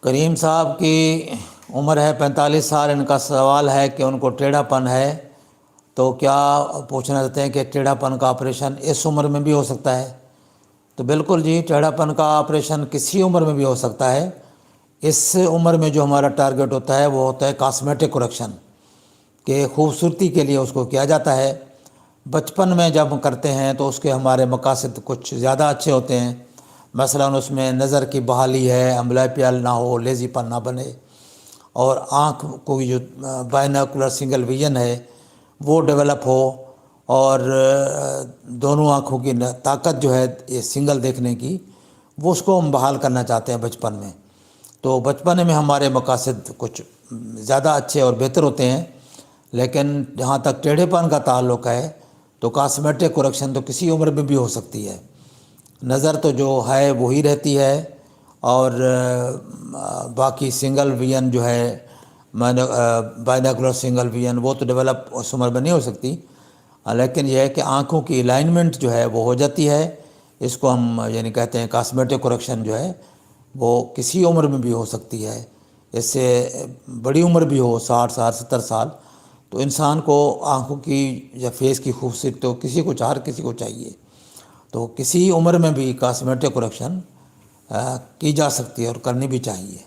کریم صاحب کی عمر ہے 45 سال. ان کا سوال ہے کہ ان کو ٹیڑھا پن ہے، تو کیا پوچھنا چاہتے ہیں کہ ٹیڑھا پن کا آپریشن اس عمر میں بھی ہو سکتا ہے؟ تو بالکل جی، ٹیڑھا پن کا آپریشن کسی عمر میں بھی ہو سکتا ہے. اس عمر میں جو ہمارا ٹارگٹ ہوتا ہے وہ ہوتا ہے کاسمیٹک کریکشن، کہ خوبصورتی کے لیے اس کو کیا جاتا ہے. بچپن میں جب ہم کرتے ہیں تو اس کے ہمارے مقاصد کچھ زیادہ اچھے ہوتے ہیں. مثلاً اس میں نظر کی بحالی ہے، امبلائپیال نہ ہو، لیزی پن نہ بنے، اور آنکھ کو جو بائنوکولر سنگل ویژن ہے وہ ڈیولپ ہو، اور دونوں آنکھوں کی طاقت جو ہے یہ سنگل دیکھنے کی، وہ اس کو ہم بحال کرنا چاہتے ہیں بچپن میں. تو بچپن میں ہمارے مقاصد کچھ زیادہ اچھے اور بہتر ہوتے ہیں. لیکن جہاں تک ٹیڑھے پن کا تعلق ہے تو کاسمیٹک کریکشن تو کسی عمر میں بھی ہو سکتی ہے. نظر تو جو ہے وہی رہتی ہے، اور باقی سنگل ویژن جو ہے بائنوکولر سنگل ویژن وہ تو ڈیولپ اس عمر میں نہیں ہو سکتی. لیکن یہ ہے کہ آنکھوں کی الائنمنٹ جو ہے وہ ہو جاتی ہے. اس کو ہم یعنی کہتے ہیں کاسمیٹک کریکشن جو ہے وہ کسی عمر میں بھی ہو سکتی ہے. اس سے بڑی عمر بھی ہو، 60 سال 70 سال، تو انسان کو آنکھوں کی یا فیس کی خوبصورتی تو ہر کسی کو چاہیے. تو کسی عمر میں بھی کاسمیٹک کریکشن کی جا سکتی ہے اور کرنی بھی چاہیے.